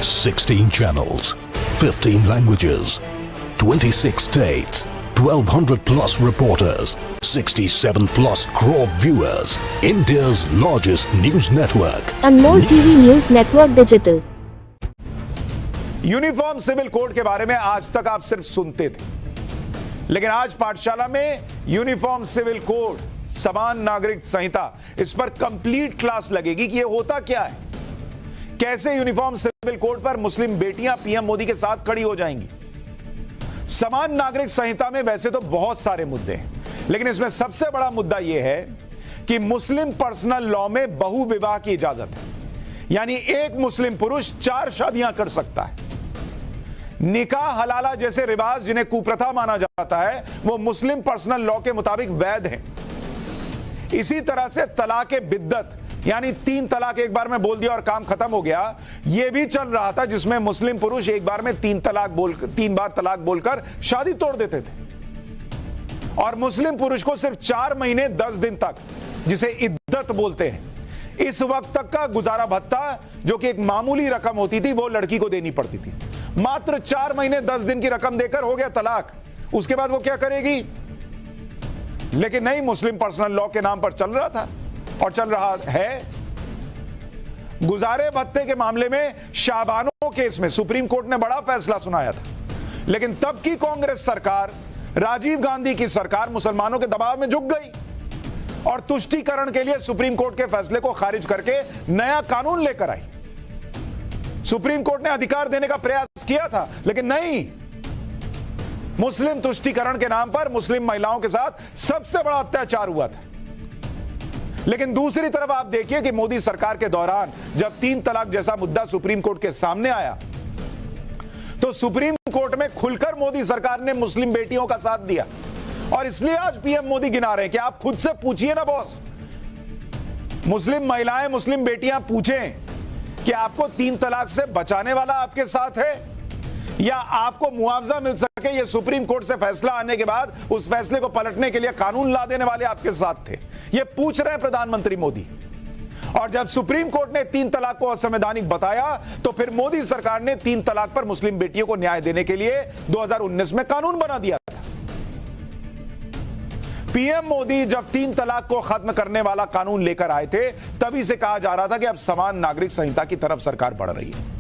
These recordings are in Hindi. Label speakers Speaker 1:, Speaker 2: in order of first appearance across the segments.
Speaker 1: 16 channels, 15 languages, 26 states, 1200 plus reporters, 67 plus crore viewers. India's largest news network.
Speaker 2: And more TV News Network Digital.
Speaker 3: Uniform civil code के बारे में आज तक आप सिर्फ सुनते थे, लेकिन आज पाठशाला में यूनिफॉर्म सिविल कोड, समान नागरिक संहिता, इस पर कंप्लीट क्लास लगेगी कि यह होता क्या है, कैसे यूनिफॉर्म सिविल कोड पर मुस्लिम बेटियां पीएम मोदी के साथ खड़ी हो जाएंगी। समान नागरिक संहिता में वैसे तो बहुत सारे मुद्दे हैं, लेकिन इसमें सबसे बड़ा मुद्दा यह है कि मुस्लिम पर्सनल लॉ में बहु विवाह की इजाजत है, यानी एक मुस्लिम पुरुष 4 शादियां कर सकता है। निकाह हलाला जैसे रिवाज जिन्हें कुप्रथा माना जाता है, वो मुस्लिम पर्सनल लॉ के मुताबिक वैध हैं। इसी तरह से तलाके बिद्दत, यानी 3 तलाक एक बार में बोल दिया और काम खत्म हो गया, यह भी चल रहा था, जिसमें मुस्लिम पुरुष एक बार में 3 बार तलाक बोलकर शादी तोड़ देते थे। और मुस्लिम पुरुष को सिर्फ 4 महीने 10 दिन तक, जिसे इद्दत बोलते हैं, इस वक्त तक का गुजारा भत्ता, जो कि एक मामूली रकम होती थी, वो लड़की को देनी पड़ती थी। मात्र 4 महीने 10 दिन की रकम देकर हो गया तलाक। उसके बाद वो क्या करेगी? लेकिन नहीं, मुस्लिम पर्सनल लॉ के नाम पर चल रहा था और चल रहा है। गुजारे भत्ते के मामले में शाबानो केस में सुप्रीम कोर्ट ने बड़ा फैसला सुनाया था, लेकिन तब की कांग्रेस सरकार, राजीव गांधी की सरकार, मुसलमानों के दबाव में झुक गई और तुष्टीकरण के लिए सुप्रीम कोर्ट के फैसले को खारिज करके नया कानून लेकर आई। सुप्रीम कोर्ट ने अधिकार देने का प्रयास किया था, लेकिन नहीं, मुस्लिम तुष्टीकरण के नाम पर मुस्लिम महिलाओं के साथ सबसे बड़ा अत्याचार हुआ था। लेकिन दूसरी तरफ आप देखिए कि मोदी सरकार के दौरान जब 3 तलाक जैसा मुद्दा सुप्रीम कोर्ट के सामने आया, तो सुप्रीम कोर्ट में खुलकर मोदी सरकार ने मुस्लिम बेटियों का साथ दिया। और इसलिए आज पीएम मोदी गिना रहे हैं कि आप खुद से पूछिए ना बॉस, मुस्लिम महिलाएं, मुस्लिम बेटियां पूछें कि आपको 3 तलाक से बचाने वाला आपके साथ है, या आपको मुआवजा मिल सके ये सुप्रीम कोर्ट से फैसला आने के बाद उस फैसले को पलटने के लिए कानून ला देने वाले आपके साथ थे। ये पूछ रहे हैं प्रधानमंत्री मोदी। और जब सुप्रीम कोर्ट ने 3 तलाक को असंवैधानिक बताया, तो फिर मोदी सरकार ने 3 तलाक पर मुस्लिम बेटियों को न्याय देने के लिए 2019 में कानून बना दिया था। पीएम मोदी जब 3 तलाक को खत्म करने वाला कानून लेकर आए थे, तभी से कहा जा रहा था कि अब समान नागरिक संहिता की तरफ सरकार बढ़ रही है।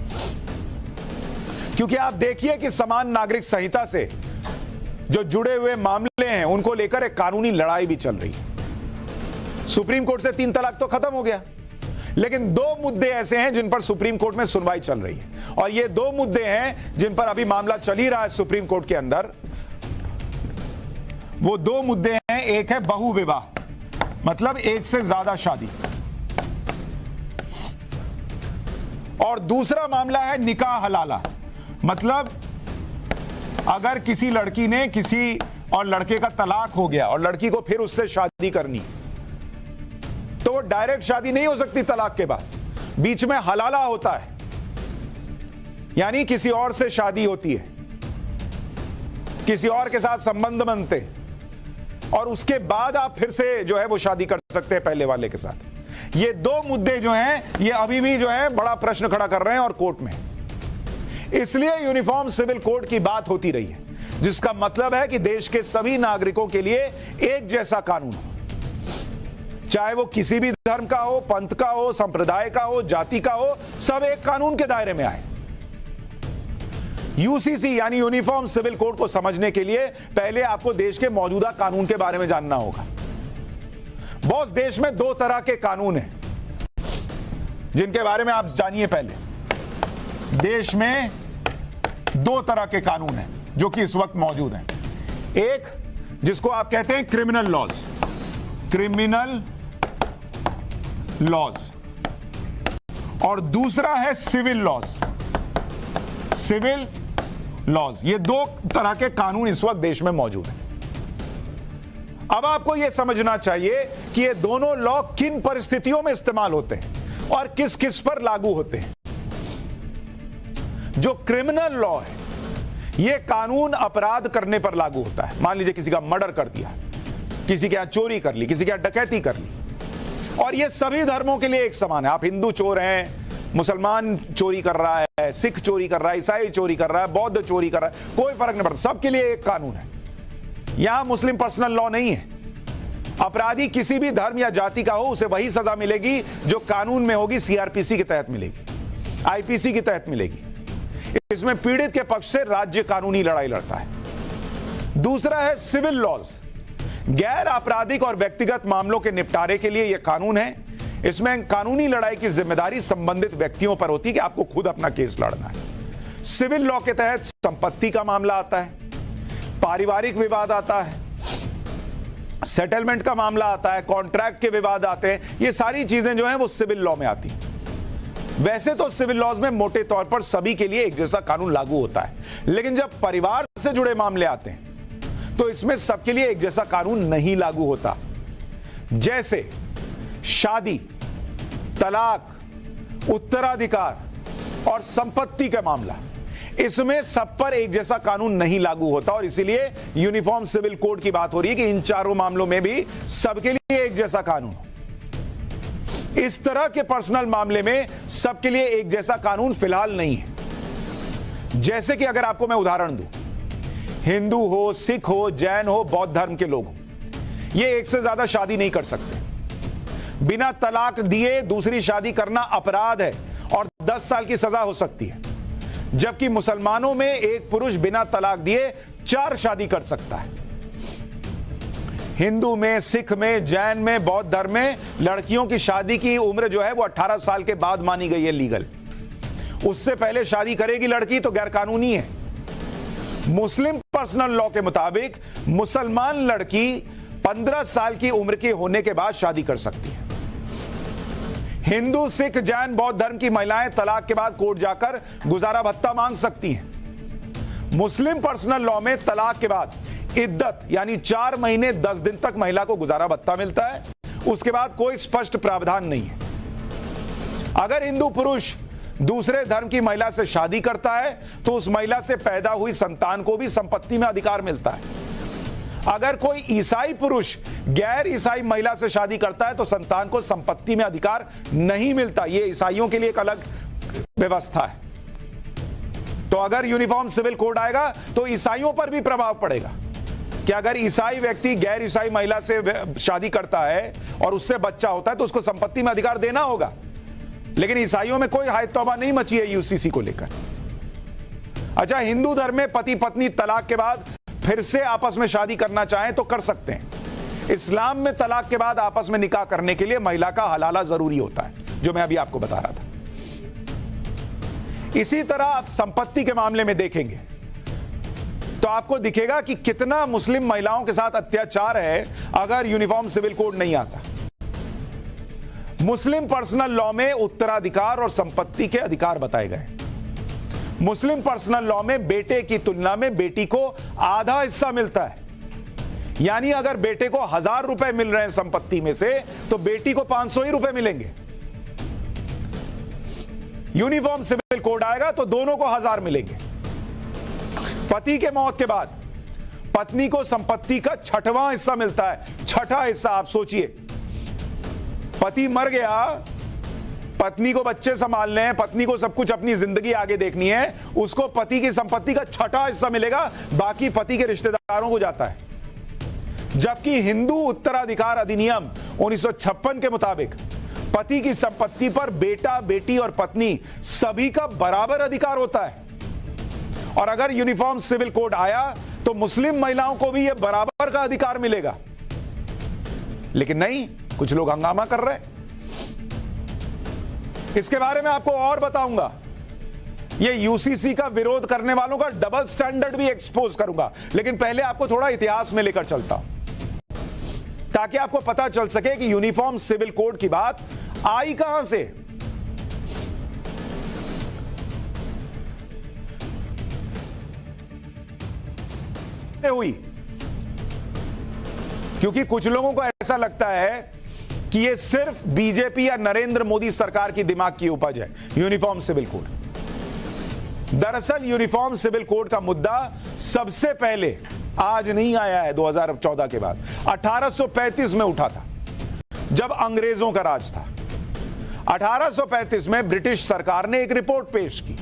Speaker 3: क्योंकि आप देखिए कि समान नागरिक संहिता से जो जुड़े हुए मामले हैं, उनको लेकर एक कानूनी लड़ाई भी चल रही है। सुप्रीम कोर्ट से 3 तलाक तो खत्म हो गया, लेकिन 2 मुद्दे ऐसे हैं जिन पर सुप्रीम कोर्ट में सुनवाई चल रही है, और ये 2 मुद्दे हैं जिन पर अभी मामला चल ही रहा है सुप्रीम कोर्ट के अंदर। वो 2 मुद्दे हैं, एक है बहु विवाह, मतलब एक से ज्यादा शादी, और दूसरा मामला है निकाह हलाला, मतलब अगर किसी लड़की ने किसी और लड़के का तलाक हो गया और लड़की को फिर उससे शादी करनी, तो वो डायरेक्ट शादी नहीं हो सकती तलाक के बाद, बीच में हलाला होता है, यानी किसी और से शादी होती है, किसी और के साथ संबंध बनते, और उसके बाद आप फिर से जो है वो शादी कर सकते हैं पहले वाले के साथ। ये 2 मुद्दे जो हैं, ये अभी भी जो है बड़ा प्रश्न खड़ा कर रहे हैं और कोर्ट में। इसलिए यूनिफॉर्म सिविल कोड की बात होती रही है, जिसका मतलब है कि देश के सभी नागरिकों के लिए एक जैसा कानून हो, चाहे वो किसी भी धर्म का हो, पंथ का हो, संप्रदाय का हो, जाति का हो, सब एक कानून के दायरे में आए। यूसीसी यानी यूनिफॉर्म सिविल कोड को समझने के लिए पहले आपको देश के मौजूदा कानून के बारे में जानना होगा। बॉस, देश में 2 तरह के कानून हैं जिनके बारे में आप जानिए। पहले देश में 2 तरह के कानून हैं जो कि इस वक्त मौजूद हैं। एक जिसको आप कहते हैं क्रिमिनल लॉज, क्रिमिनल लॉज, और दूसरा है सिविल लॉज, सिविल लॉज। ये 2 तरह के कानून इस वक्त देश में मौजूद हैं। अब आपको यह समझना चाहिए कि ये दोनों लॉ किन परिस्थितियों में इस्तेमाल होते हैं और किस किस पर लागू होते हैं। जो क्रिमिनल लॉ है, यह कानून अपराध करने पर लागू होता है। मान लीजिए किसी का मर्डर कर दिया, किसी के यहां चोरी कर ली, किसी के यहां डकैती कर ली, और यह सभी धर्मों के लिए एक समान है। आप हिंदू चोर हैं, मुसलमान चोरी कर रहा है, सिख चोरी कर रहा है, ईसाई चोरी कर रहा है, बौद्ध चोरी कर रहा है, कोई फर्क नहीं पड़ता, सबके लिए एक कानून है। यहां मुस्लिम पर्सनल लॉ नहीं है। अपराधी किसी भी धर्म या जाति का हो, उसे वही सजा मिलेगी जो कानून में होगी, सीआरपीसी के तहत मिलेगी, आईपीसी के तहत मिलेगी। इसमें पीड़ित के पक्ष से राज्य कानूनी लड़ाई लड़ता है। दूसरा है सिविल लॉज, गैर आपराधिक और व्यक्तिगत मामलों के निपटारे के लिए यह कानून है। इसमें कानूनी लड़ाई की जिम्मेदारी संबंधित व्यक्तियों पर होती है कि आपको खुद अपना केस लड़ना है। सिविल लॉ के तहत संपत्ति का मामला आता है, पारिवारिक विवाद आता है, सेटलमेंट का मामला आता है, कॉन्ट्रैक्ट के विवाद आते हैं। ये सारी चीजें जो हैं वो सिविल लॉ में आती हैं। वैसे तो सिविल लॉज में मोटे तौर पर सभी के लिए एक जैसा कानून लागू होता है, लेकिन जब परिवार से जुड़े मामले आते हैं तो इसमें सबके लिए एक जैसा कानून नहीं लागू होता। जैसे शादी, तलाक, उत्तराधिकार और संपत्ति का मामला, इसमें सब पर एक जैसा कानून नहीं लागू होता और इसीलिए यूनिफॉर्म सिविल कोड की बात हो रही है कि इन चारों मामलों में भी सबके लिए एक जैसा कानून हो। इस तरह के पर्सनल मामले में सबके लिए एक जैसा कानून फिलहाल नहीं है। जैसे कि अगर आपको मैं उदाहरण दूं, हिंदू हो, सिख हो, जैन हो, बौद्ध धर्म के लोग हो, ये एक से ज्यादा शादी नहीं कर सकते। बिना तलाक दिए दूसरी शादी करना अपराध है और 10 साल की सजा हो सकती है। जबकि मुसलमानों में एक पुरुष बिना तलाक दिए 4 शादी कर सकता है। हिंदू में, सिख में, जैन में, बौद्ध धर्म में लड़कियों की शादी की उम्र जो है वो 18 साल के बाद मानी गई है लीगल। उससे पहले शादी करेगी लड़की तो गैर कानूनी है। मुस्लिम पर्सनल लॉ के मुताबिक मुसलमान लड़की 15 साल की उम्र के होने के बाद शादी कर सकती है। हिंदू, सिख, जैन, बौद्ध धर्म की महिलाएं तलाक के बाद कोर्ट जाकर गुजारा भत्ता मांग सकती हैं। मुस्लिम पर्सनल लॉ में तलाक के बाद इद्दत यानी 4 महीने 10 दिन तक महिला को गुजारा भत्ता मिलता है। उसके बाद कोई स्पष्ट प्रावधान नहीं है। अगर हिंदू पुरुष दूसरे धर्म की महिला से शादी करता है तो उस महिला से पैदा हुई संतान को भी संपत्ति में अधिकार मिलता है। अगर कोई ईसाई पुरुष गैर ईसाई महिला से शादी करता है तो संतान को संपत्ति में अधिकार नहीं मिलता। यह ईसाइयों के लिए एक अलग व्यवस्था है। तो अगर यूनिफॉर्म सिविल कोड आएगा तो ईसाइयों पर भी प्रभाव पड़ेगा कि अगर ईसाई व्यक्ति गैर ईसाई महिला से शादी करता है और उससे बच्चा होता है तो उसको संपत्ति में अधिकार देना होगा। लेकिन ईसाइयों में कोई हाय तौबा नहीं मची है यूसीसी को लेकर। अच्छा, हिंदू धर्म में पति पत्नी तलाक के बाद फिर से आपस में शादी करना चाहें तो कर सकते हैं। इस्लाम में तलाक के बाद आपस में निकाह करने के लिए महिला का हलाला जरूरी होता है, जो मैं अभी आपको बता रहा था। इसी तरह आप संपत्ति के मामले में देखेंगे तो आपको दिखेगा कि कितना मुस्लिम महिलाओं के साथ अत्याचार है अगर यूनिफॉर्म सिविल कोड नहीं आता। मुस्लिम पर्सनल लॉ में उत्तराधिकार और संपत्ति के अधिकार बताए गए। मुस्लिम पर्सनल लॉ में बेटे की तुलना में बेटी को आधा हिस्सा मिलता है। यानी अगर बेटे को 1000 रुपए मिल रहे हैं संपत्ति में से तो बेटी को 500 ही रुपए मिलेंगे। यूनिफॉर्म सिविल कोड आएगा तो दोनों को 1000 मिलेंगे। पति के मौत के बाद पत्नी को संपत्ति का 6वां हिस्सा मिलता है। 6ठा हिस्सा। आप सोचिए, पति मर गया, पत्नी को बच्चे संभालने हैं, पत्नी को सब कुछ अपनी जिंदगी आगे देखनी है, उसको पति की संपत्ति का 6ठा हिस्सा मिलेगा, बाकी पति के रिश्तेदारों को जाता है। जबकि हिंदू उत्तराधिकार अधिनियम 1956 के मुताबिक पति की संपत्ति पर बेटा, बेटी और पत्नी सभी का बराबर अधिकार होता है। और अगर यूनिफॉर्म सिविल कोड आया तो मुस्लिम महिलाओं को भी यह बराबर का अधिकार मिलेगा। लेकिन नहीं, कुछ लोग हंगामा कर रहे हैं। इसके बारे में आपको और बताऊंगा। यह यूसीसी का विरोध करने वालों का डबल स्टैंडर्ड भी एक्सपोज करूंगा। लेकिन पहले आपको थोड़ा इतिहास में लेकर चलता हूं ताकि आपको पता चल सके कि यूनिफॉर्म सिविल कोड की बात आई कहां से। हुई क्योंकि कुछ लोगों को ऐसा लगता है कि यह सिर्फ बीजेपी या नरेंद्र मोदी सरकार की दिमाग की उपज है यूनिफॉर्म सिविल कोड। दरअसल यूनिफॉर्म सिविल कोड का मुद्दा सबसे पहले आज नहीं आया है 2014 के बाद, 1835 में उठा था जब अंग्रेजों का राज था। 1835 में ब्रिटिश सरकार ने एक रिपोर्ट पेश की।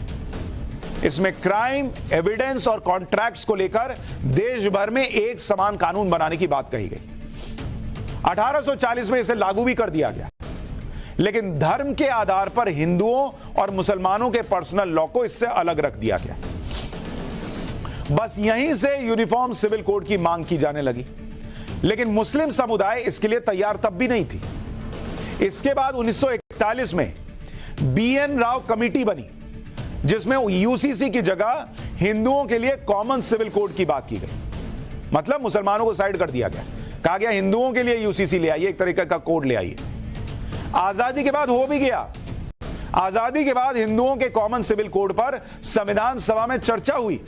Speaker 3: इसमें क्राइम, एविडेंस और कॉन्ट्रैक्ट्स को लेकर देश भर में एक समान कानून बनाने की बात कही गई। 1840 में इसे लागू भी कर दिया गया, लेकिन धर्म के आधार पर हिंदुओं और मुसलमानों के पर्सनल लॉ को इससे अलग रख दिया गया। बस यहीं से यूनिफॉर्म सिविल कोड की मांग की जाने लगी, लेकिन मुस्लिम समुदाय इसके लिए तैयार तब भी नहीं थी। इसके बाद 1941 में BN राव कमेटी बनी, जिसमें यूसीसी की जगह हिंदुओं के लिए कॉमन सिविल कोड की बात की गई। मतलब मुसलमानों को साइड कर दिया गया, कहा गया हिंदुओं के लिए यूसीसी ले आइए, एक तरीके का कोड ले आइए। आजादी के बाद हो भी गया। आजादी के बाद हिंदुओं के कॉमन सिविल कोड पर संविधान सभा में चर्चा हुई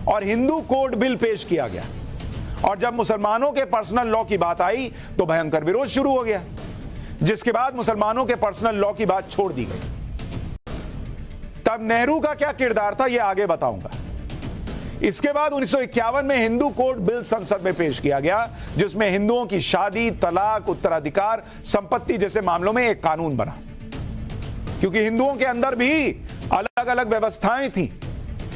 Speaker 3: और हिंदू कोड बिल पेश किया गया। और जब मुसलमानों के पर्सनल लॉ की बात आई तो भयंकर विरोध शुरू हो गया, जिसके बाद मुसलमानों के पर्सनल लॉ की बात छोड़ दी गई। तब नेहरू का क्या किरदार था, यह आगे बताऊंगा। इसके बाद 1951 में हिंदू कोड बिल संसद में पेश किया गया, जिसमें हिंदुओं की शादी, तलाक, उत्तराधिकार, संपत्ति जैसे मामलों में एक कानून बना। क्योंकि हिंदुओं के अंदर भी अलग अलग व्यवस्थाएं थी,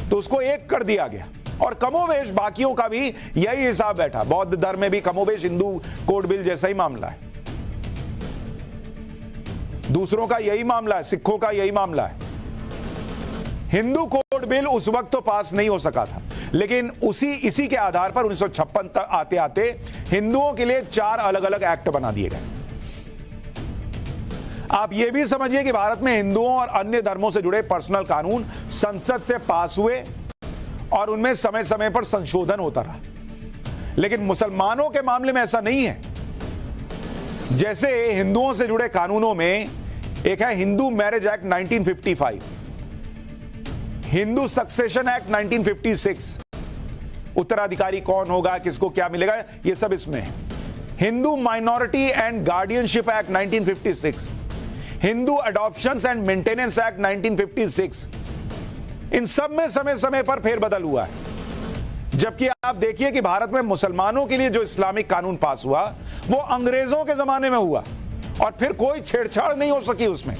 Speaker 3: तो उसको एक कर दिया गया। और कमोवेश बाकियों का भी यही हिसाब बैठा। बौद्ध धर्म में भी कमोवेश हिंदू कोड बिल जैसा ही मामला है, दूसरों का यही मामला है, सिखों का यही मामला है। हिंदू कोड बिल उस वक्त तो पास नहीं हो सका था, लेकिन इसी के आधार पर 1956 तक आते आते हिंदुओं के लिए 4 अलग अलग एक्ट बना दिए गए। आप यह भी समझिए कि भारत में हिंदुओं और अन्य धर्मों से जुड़े पर्सनल कानून संसद से पास हुए और उनमें समय समय पर संशोधन होता रहा। लेकिन मुसलमानों के मामले में ऐसा नहीं है। जैसे हिंदुओं से जुड़े कानूनों में एक है Hindu marriage act 1955, Hindu succession act 1956, उत्तराधिकारी कौन होगा, किसको क्या मिलेगा, यह सब इसमें है। Hindu minority and guardianship act 1956, Hindu adoptions and maintenance act 1956। इन सब में समय समय पर फेरबदल हुआ है। जबकि आप देखिए कि भारत में मुसलमानों के लिए जो इस्लामिक कानून पास हुआ वो अंग्रेजों के जमाने में हुआ और फिर कोई छेड़छाड़ नहीं हो सकी उसमें।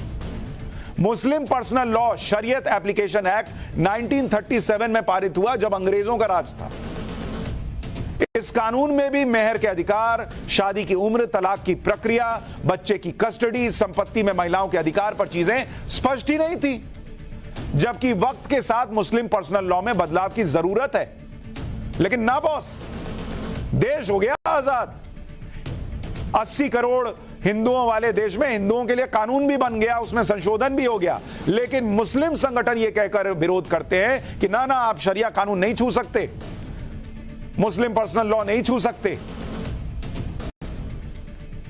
Speaker 3: मुस्लिम पर्सनल लॉ शरीयत एप्लीकेशन एक्ट 1937 में पारित हुआ, जब अंग्रेजों का राज था। इस कानून में भी मेहर के अधिकार, शादी की उम्र, तलाक की प्रक्रिया, बच्चे की कस्टडी, संपत्ति में महिलाओं के अधिकार पर चीजें स्पष्ट ही नहीं थी। जबकि वक्त के साथ मुस्लिम पर्सनल लॉ में बदलाव की जरूरत है। लेकिन ना बॉस, देश हो गया आजाद। 80 करोड़ हिंदुओं वाले देश में हिंदुओं के लिए कानून भी बन गया, उसमें संशोधन भी हो गया। लेकिन मुस्लिम संगठन यह कहकर विरोध करते हैं कि ना ना, आप शरिया कानून नहीं छू सकते, मुस्लिम पर्सनल लॉ नहीं छू सकते,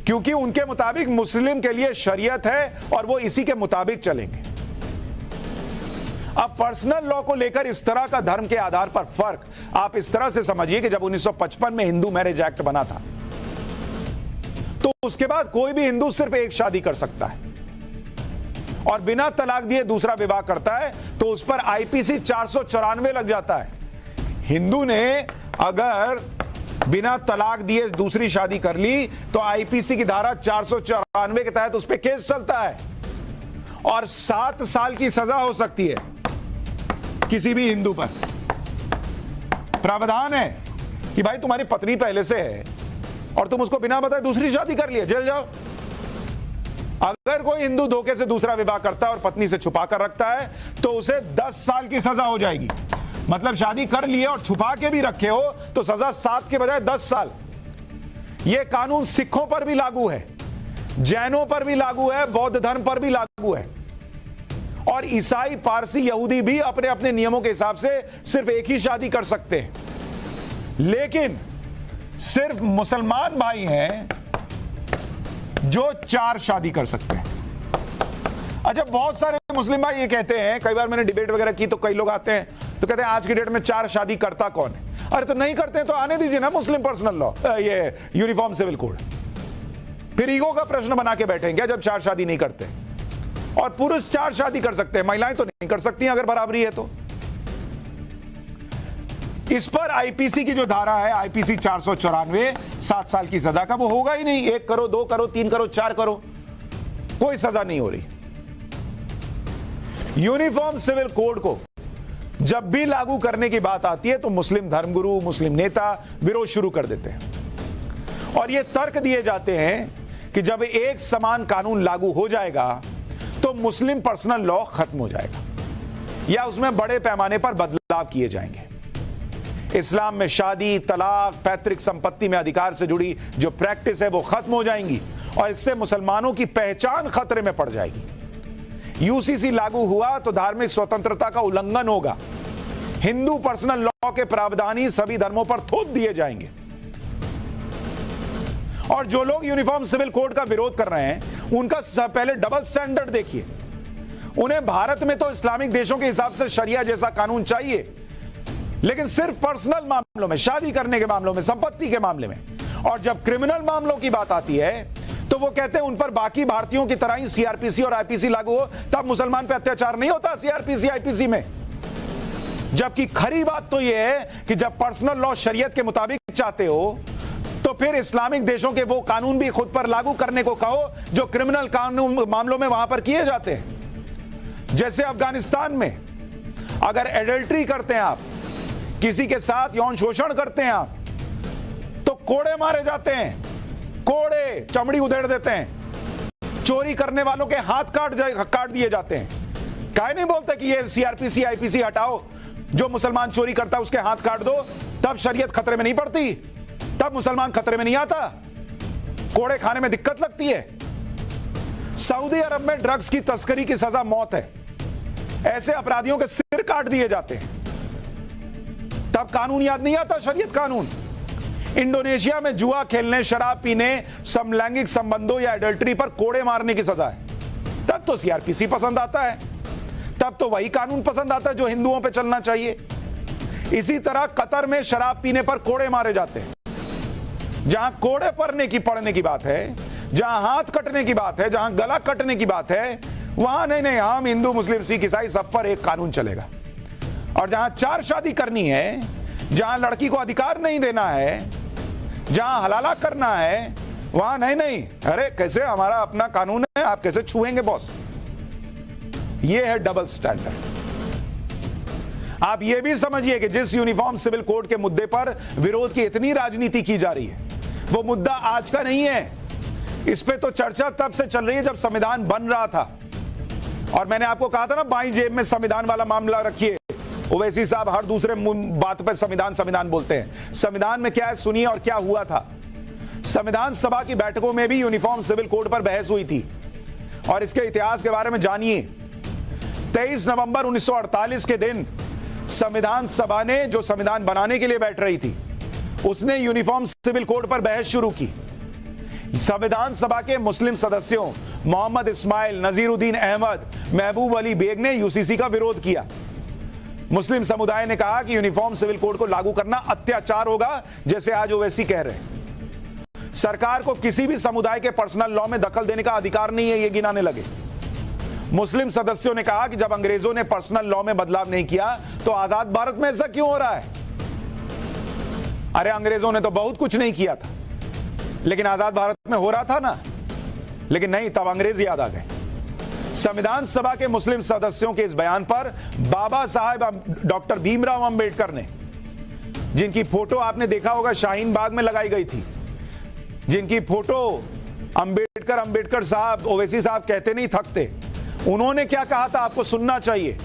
Speaker 3: क्योंकि उनके मुताबिक मुस्लिम के लिए शरीयत है और वो इसी के मुताबिक चलेंगे। अब पर्सनल लॉ को लेकर इस तरह का धर्म के आधार पर फर्क आप इस तरह से समझिए कि जब 1955 में हिंदू मैरिज एक्ट बना था, तो उसके बाद कोई भी हिंदू सिर्फ एक शादी कर सकता है और बिना तलाक दिए दूसरा विवाह करता है तो उस पर आईपीसी 494 लग जाता है। हिंदू ने अगर बिना तलाक दिए दूसरी शादी कर ली तो आईपीसी की धारा 494 के तहत उस पर केस चलता है और 7 साल की सजा हो सकती है किसी भी हिंदू पर। प्रावधान है कि भाई तुम्हारी पत्नी पहले से है और तुम उसको बिना बताए दूसरी शादी कर लिए, जेल जाओ। अगर कोई हिंदू धोखे से दूसरा विवाह करता है और पत्नी से छुपा कर रखता है तो उसे 10 साल की सजा हो जाएगी। मतलब शादी कर लिए और छुपा के भी रखे हो तो सजा 7 के बजाय 10 साल। यह कानून सिखों पर भी लागू है, जैनों पर भी लागू है, बौद्ध धर्म पर भी लागू है और ईसाई, पारसी, यहूदी भी अपने अपने नियमों के हिसाब से सिर्फ एक ही शादी कर सकते हैं। लेकिन सिर्फ मुसलमान भाई हैं जो 4 शादी कर सकते हैं। अच्छा, बहुत सारे मुस्लिम भाई ये कहते हैं, कई बार मैंने डिबेट वगैरह की तो कई लोग आते हैं तो कहते हैं आज की डेट में 4 शादी करता कौन है? अरे तो नहीं करते हैं तो आने दीजिए ना मुस्लिम पर्सनल लॉ, ये यूनिफॉर्म सिविल कोड। फिर ईगो का प्रश्न बना के बैठेंगे जब 4 शादी नहीं करते। और पुरुष 4 शादी कर सकते हैं, महिलाएं तो नहीं कर सकती अगर बराबरी है तो। इस पर आईपीसी की जो धारा है, आईपीसी 494, 7 साल की सजा का, वो होगा ही नहीं। 1 करो, 2 करो, 3 करो, 4 करो। कोई सजा नहीं हो रही। यूनिफॉर्म सिविल कोड को जब भी लागू करने की बात आती है तो मुस्लिम धर्मगुरु, मुस्लिम नेता विरोध शुरू कर देते हैं और ये तर्क दिए जाते हैं कि जब एक समान कानून लागू हो जाएगा तो मुस्लिम पर्सनल लॉ खत्म हो जाएगा या उसमें बड़े पैमाने पर बदलाव किए जाएंगे। इस्लाम में शादी, तलाक, पैतृक संपत्ति में अधिकार से जुड़ी जो प्रैक्टिस है वो खत्म हो जाएंगी और इससे मुसलमानों की पहचान खतरे में पड़ जाएगी। यूसीसी लागू हुआ तो धार्मिक स्वतंत्रता का उल्लंघन होगा। हिंदू पर्सनल लॉ के प्रावधान ही सभी धर्मों पर थोप दिए जाएंगे। और जो लोग यूनिफॉर्म सिविल कोड का विरोध कर रहे हैं उनका पहले डबल स्टैंडर्ड देखिए। उन्हें भारत में तो इस्लामिक देशों के हिसाब से शरिया जैसा कानून चाहिए, लेकिन सिर्फ पर्सनल मामलों में, शादी करने के मामलों में, संपत्ति के मामले में। और जब क्रिमिनल मामलों की बात आती है तो वो कहते हैं उन पर बाकी भारतीयों की तरह ही सीआरपीसी और आईपीसी लागू हो, तब मुसलमान पे अत्याचार नहीं होता सीआरपीसी आईपीसी में। जबकि खरी बात तो यह है कि जब पर्सनल लॉ शरीयत के मुताबिक चाहते हो तो फिर इस्लामिक देशों के वो कानून भी खुद पर लागू करने को कहो जो क्रिमिनल कानून मामलों में वहां पर किए जाते हैं। जैसे अफगानिस्तान में अगर एडल्ट्री करते हैं आप, किसी के साथ यौन शोषण करते हैं आप, तो कोड़े मारे जाते हैं, कोड़े, चमड़ी उधेड़ देते हैं। चोरी करने वालों के हाथ काट दिए जाते हैं। काहे नहीं बोलते कि ये सीआरपीसी आईपीसी हटाओ, जो मुसलमान चोरी करता है उसके हाथ काट दो, तब शरीयत खतरे में नहीं पड़ती, तब मुसलमान खतरे में नहीं आता, कोड़े खाने में दिक्कत लगती है। सऊदी अरब में ड्रग्स की तस्करी की सजा मौत है। ऐसे अपराधियों के सिर काट दिए जाते हैं, तब कानून याद नहीं आता, शरीयत कानून। इंडोनेशिया में जुआ खेलने, शराब पीने, समलैंगिक संबंधों या एडल्ट्री पर कोड़े मारने की सजा है। तब तो सीआरपीसी पसंद आता है, तब तो वही कानून पसंद आता है जो हिंदुओं पे चलना चाहिए। इसी तरह कतर में शराब पीने पर कोड़े मारे जाते हैं। जहां कोड़े पड़ने की बात है, जहां हाथ कटने की बात है, जहां गला कटने की बात है, वहां नहीं, हम हिंदू, मुस्लिम, सिख, ईसाई सब पर एक कानून चलेगा। और जहां चार शादी करनी है, जहां लड़की को अधिकार नहीं देना है, जहां हलाला करना है, वहां नहीं, अरे कैसे, हमारा अपना कानून है, आप कैसे छुएंगे बॉस। ये है डबल स्टैंडर्ड। आप ये भी समझिए कि जिस यूनिफॉर्म सिविल कोड के मुद्दे पर विरोध की इतनी राजनीति की जा रही है, वो मुद्दा आज का नहीं है। इस पे तो चर्चा तब से चल रही है जब संविधान बन रहा था। और मैंने आपको कहा था ना, बाईं जेब में संविधान वाला मामला रखिए। ओवैसी साहब हर दूसरे बात पर संविधान बोलते हैं। संविधान में क्या है सुनिए और क्या हुआ था। संविधान सभा की बैठकों में भी यूनिफॉर्म सिविल कोड पर बहस हुई थी और इसके इतिहास के बारे में जानिए। 23 नवंबर 1948 के दिन संविधान सभा ने, जो संविधान बनाने के लिए बैठ रही थी, उसने यूनिफॉर्म सिविल कोड पर बहस शुरू की। संविधान सभा के मुस्लिम सदस्यों मोहम्मद इस्माइल, नजीरुद्दीन अहमद, महबूब अली बेग ने यूसीसी का विरोध किया। मुस्लिम समुदाय ने कहा कि यूनिफॉर्म सिविल कोड को लागू करना अत्याचार होगा, जैसे आज ओवैसी कह रहे हैं। सरकार को किसी भी समुदाय के पर्सनल लॉ में दखल देने का अधिकार नहीं है, ये गिनाने लगे। मुस्लिम सदस्यों ने कहा कि जब अंग्रेजों ने पर्सनल लॉ में बदलाव नहीं किया तो आजाद भारत में ऐसा क्यों हो रहा है। अरे अंग्रेजों ने तो बहुत कुछ नहीं किया था, लेकिन आजाद भारत में हो रहा था ना। लेकिन नहीं, तब अंग्रेज याद आ गए। संविधान सभा के मुस्लिम सदस्यों के इस बयान पर बाबा साहेब डॉक्टर भीमराव अंबेडकर ने, जिनकी फोटो आपने देखा होगा शाहीन बाग में लगाई गई थी, जिनकी फोटो अंबेडकर साहब, ओवैसी साहब कहते नहीं थकते, उन्होंने क्या कहा था आपको सुनना चाहिए।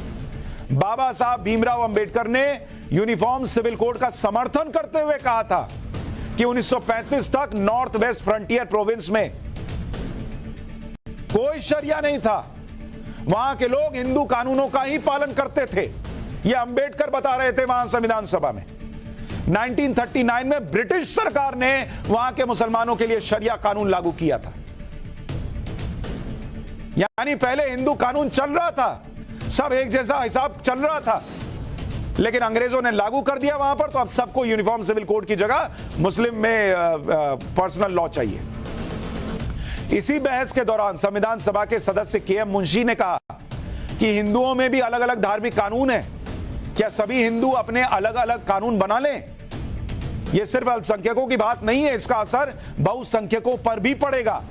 Speaker 3: बाबा साहब भीमराव अंबेडकर ने यूनिफॉर्म सिविल कोड का समर्थन करते हुए कहा था कि 1935 तक नॉर्थ वेस्ट फ्रंटियर प्रोविंस में कोई शरिया नहीं था, वहां के लोग हिंदू कानूनों का ही पालन करते थे। यह अंबेडकर बता रहे थे वहां संविधान सभा में। 1939 में ब्रिटिश सरकार ने वहां के मुसलमानों के लिए शरिया कानून लागू किया था। यानी पहले हिंदू कानून चल रहा था, सब एक जैसा हिसाब चल रहा था, लेकिन अंग्रेजों ने लागू कर दिया वहां पर, तो अब सबको यूनिफॉर्म सिविल कोड की जगह मुस्लिम में पर्सनल लॉ चाहिए। इसी बहस के दौरान संविधान सभा के सदस्य के.एम. मुंशी ने कहा कि हिंदुओं में भी अलग अलग धार्मिक कानून हैं, क्या सभी हिंदू अपने अलग अलग कानून बना लें? यह सिर्फ अल्पसंख्यकों की बात नहीं है, इसका असर बहुसंख्यकों पर भी पड़ेगा।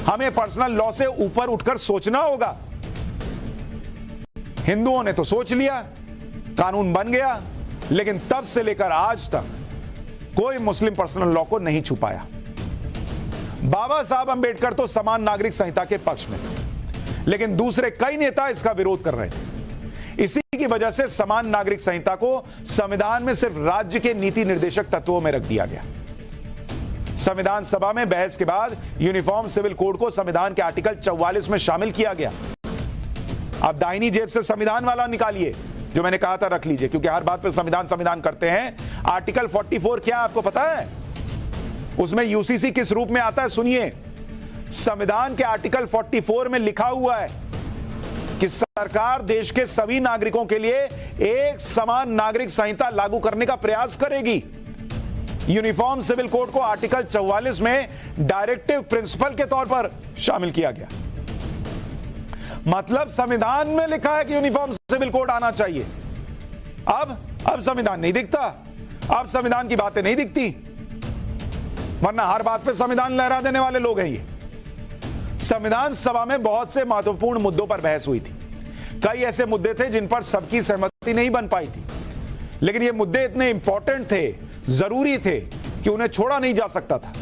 Speaker 3: हमें पर्सनल लॉ से ऊपर उठकर सोचना होगा। हिंदुओं ने तो सोच लिया, कानून बन गया, लेकिन तब से लेकर आज तक कोई मुस्लिम पर्सनल लॉ को नहीं छुपाया। बाबा साहब अंबेडकर तो समान नागरिक संहिता के पक्ष में, लेकिन दूसरे कई नेता इसका विरोध कर रहे थे। इसी की वजह से समान नागरिक संहिता को संविधान में सिर्फ राज्य के नीति निर्देशक तत्वों में रख दिया गया। संविधान सभा में बहस के बाद यूनिफॉर्म सिविल कोड को संविधान के आर्टिकल 44 में शामिल किया गया। अब दाहिनी जेब से संविधान वाला निकालिए, जो मैंने कहा था रख लीजिए, क्योंकि हर बात पे संविधान करते हैं। आर्टिकल 44 क्या आपको पता है? उसमें यूसीसी किस रूप में आता है? सुनिए, संविधान के आर्टिकल 44 में लिखा हुआ है कि सरकार देश के सभी नागरिकों के लिए एक समान नागरिक संहिता लागू करने का प्रयास करेगी। यूनिफॉर्म सिविल कोड को आर्टिकल 44 में डायरेक्टिव प्रिंसिपल के तौर पर शामिल किया गया। मतलब संविधान में लिखा है कि यूनिफॉर्म सिविल कोड आना चाहिए। अब संविधान नहीं दिखता, अब संविधान की बातें नहीं दिखती, वरना हर बात पे संविधान लहरा देने वाले लोग हैं ये। संविधान सभा में बहुत से महत्वपूर्ण मुद्दों पर बहस हुई थी। कई ऐसे मुद्दे थे जिन पर सबकी सहमति नहीं बन पाई थी, लेकिन ये मुद्दे इतने इंपॉर्टेंट थे, जरूरी थे कि उन्हें छोड़ा नहीं जा सकता था।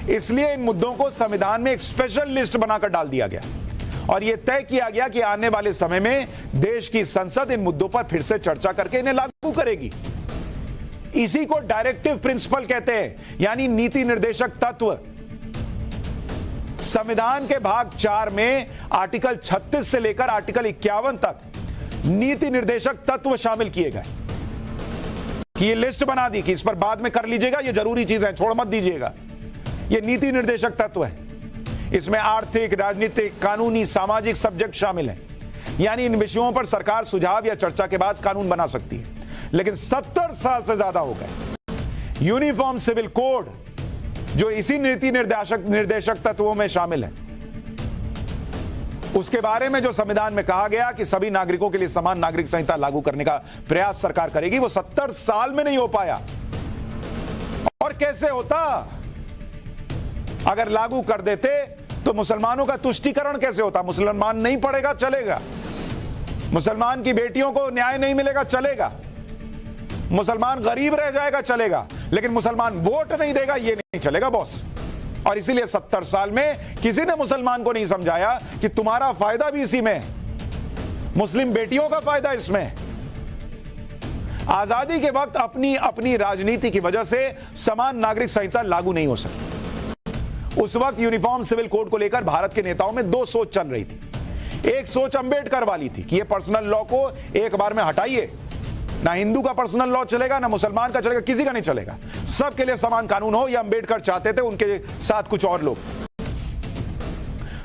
Speaker 3: इसलिए इन मुद्दों को संविधान में एक स्पेशल लिस्ट बनाकर डाल दिया गया और यह तय किया गया कि आने वाले समय में देश की संसद इन मुद्दों पर फिर से चर्चा करके इन्हें लागू करेगी। इसी को डायरेक्टिव प्रिंसिपल कहते हैं, यानी नीति निर्देशक तत्व। संविधान के भाग 4 में आर्टिकल 36 से लेकर आर्टिकल 51 तक नीति निर्देशक तत्व शामिल किए गए। कि ये लिस्ट बना दी कि इस पर बाद में कर लीजिएगा, ये जरूरी चीज है, छोड़ मत दीजिएगा। ये नीति निर्देशक तत्व है। इसमें आर्थिक, राजनीतिक, कानूनी, सामाजिक सब्जेक्ट शामिल हैं। यानी इन विषयों पर सरकार सुझाव या चर्चा के बाद कानून बना सकती है। लेकिन 70 साल से ज्यादा हो गए यूनिफॉर्म सिविल कोड, जो इसी नीति निर्देशक तत्वों में शामिल है, उसके बारे में जो संविधान में कहा गया कि सभी नागरिकों के लिए समान नागरिक संहिता लागू करने का प्रयास सरकार करेगी, वो 70 साल में नहीं हो पाया। और कैसे होता? अगर लागू कर देते तो मुसलमानों का तुष्टीकरण कैसे होता? मुसलमान नहीं पढ़ेगा, चलेगा। मुसलमान की बेटियों को न्याय नहीं मिलेगा, चलेगा। मुसलमान गरीब रह जाएगा, चलेगा। लेकिन मुसलमान वोट नहीं देगा, ये नहीं चलेगा बॉस। और इसीलिए 70 साल में किसी ने मुसलमान को नहीं समझाया कि तुम्हारा फायदा भी इसी में, मुस्लिम बेटियों का फायदा इसमें। आजादी के वक्त अपनी अपनी राजनीति की वजह से समान नागरिक संहिता लागू नहीं हो सकी। उस वक्त यूनिफॉर्म सिविल कोड को लेकर भारत के नेताओं में दो सोच चल रही थी। एक सोच अंबेडकर वाली थी कि यह पर्सनल लॉ को एक बार में हटाइए, ना हिंदू का पर्सनल लॉ चलेगा, ना मुसलमान का चलेगा, किसी का नहीं चलेगा, सबके लिए समान कानून हो। यह अंबेडकर चाहते थे, उनके साथ कुछ और लोग।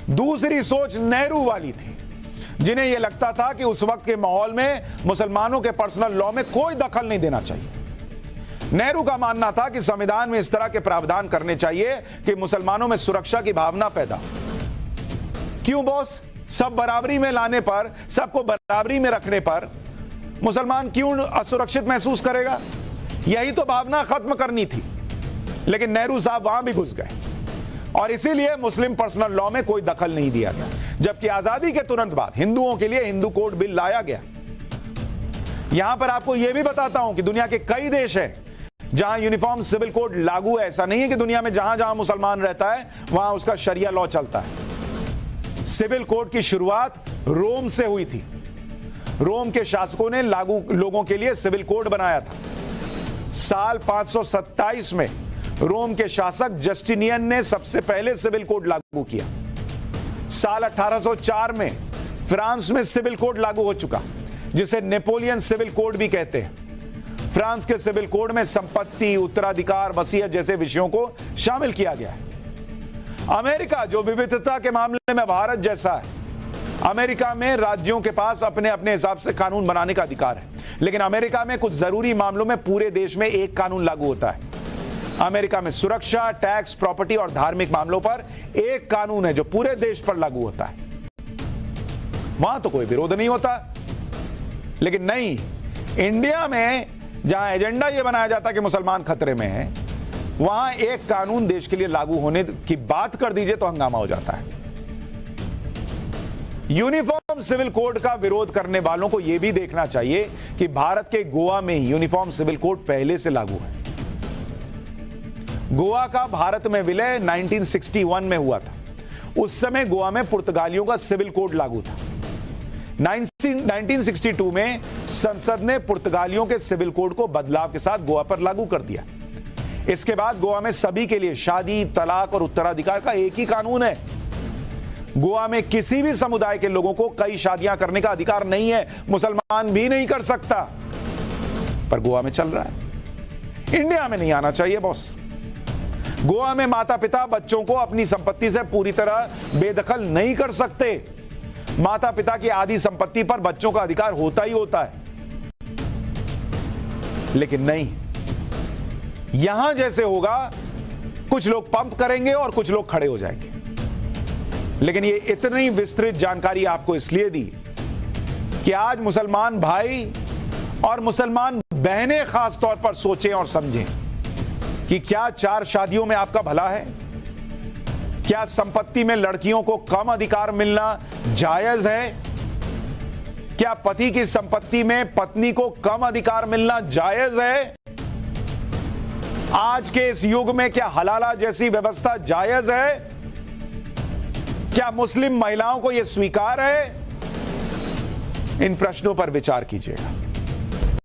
Speaker 3: दूसरी सोच नेहरू वाली थी, जिन्हें यह लगता था कि उस वक्त के माहौल में मुसलमानों के पर्सनल लॉ में कोई दखल नहीं देना चाहिए। नेहरू का मानना था कि संविधान में इस तरह के प्रावधान करने चाहिए कि मुसलमानों में सुरक्षा की भावना पैदा हो। क्यों बॉस? सब बराबरी में लाने पर, सबको बराबरी में रखने पर मुसलमान क्यों असुरक्षित महसूस करेगा? यही तो भावना खत्म करनी थी। लेकिन नेहरू साहब वहां भी घुस गए और इसीलिए मुस्लिम पर्सनल लॉ में कोई दखल नहीं दिया गया। जबकि आजादी के तुरंत बाद हिंदुओं के लिए हिंदू कोड बिल लाया गया। यहां पर आपको यह भी बताता हूं कि दुनिया के कई देश हैं जहां यूनिफॉर्म सिविल कोड लागू है। ऐसा नहीं है कि दुनिया में जहां जहां मुसलमान रहता है वहां उसका शरिया लॉ चलता है। सिविल कोड की शुरुआत रोम से हुई थी। रोम के शासकों ने लोगों के लिए सिविल कोड बनाया था। साल 527 में रोम के शासक जस्टिनियन ने सबसे पहले सिविल कोड लागू किया। साल 1804 में फ्रांस में सिविल कोड लागू हो चुका, जिसे नेपोलियन सिविल कोड भी कहते हैं। फ्रांस के सिविल कोड में संपत्ति, उत्तराधिकार, वसीयत जैसे विषयों को शामिल किया गया है। अमेरिका, जो विविधता के मामले में भारत जैसा है, अमेरिका में राज्यों के पास अपने अपने हिसाब से कानून बनाने का अधिकार है। लेकिन अमेरिका में कुछ जरूरी मामलों में पूरे देश में एक कानून लागू होता है। अमेरिका में सुरक्षा, टैक्स, प्रॉपर्टी और धार्मिक मामलों पर एक कानून है जो पूरे देश पर लागू होता है। वहां तो कोई विरोध नहीं होता। लेकिन नहीं, इंडिया में जहां एजेंडा यह बनाया जाता है कि मुसलमान खतरे में है, वहां एक कानून देश के लिए लागू होने की बात कर दीजिए तो हंगामा हो जाता है। यूनिफॉर्म सिविल कोड का विरोध करने वालों को यह भी देखना चाहिए कि भारत के गोवा में यूनिफॉर्म सिविल कोड पहले से लागू है। गोवा का भारत में विलय 1961 में हुआ था। उस समय गोवा में पुर्तगालियों का सिविल कोड लागू था। 1962 में संसद ने पुर्तगालियों के सिविल कोड को बदलाव के साथ गोवा पर लागू कर दिया। इसके बाद गोवा में सभी के लिए शादी, तलाक और उत्तराधिकार का एक ही कानून है। गोवा में किसी भी समुदाय के लोगों को कई शादियां करने का अधिकार नहीं है, मुसलमान भी नहीं कर सकता, पर गोवा में चल रहा है। इंडिया में नहीं आना चाहिए बॉस। गोवा में माता पिता बच्चों को अपनी संपत्ति से पूरी तरह बेदखल नहीं कर सकते। माता पिता की आधी संपत्ति पर बच्चों का अधिकार होता ही होता है। लेकिन नहीं, यहां जैसे होगा, कुछ लोग पंप करेंगे और कुछ लोग खड़े हो जाएंगे। लेकिन ये इतनी विस्तृत जानकारी आपको इसलिए दी कि आज मुसलमान भाई और मुसलमान बहनें खास तौर पर सोचें और समझें कि क्या 4 शादियों में आपका भला है? क्या संपत्ति में लड़कियों को कम अधिकार मिलना जायज है? क्या पति की संपत्ति में पत्नी को कम अधिकार मिलना जायज है? आज के इस युग में क्या हलाला जैसी व्यवस्था जायज है? क्या मुस्लिम महिलाओं को यह स्वीकार है? इन प्रश्नों पर विचार कीजिएगा।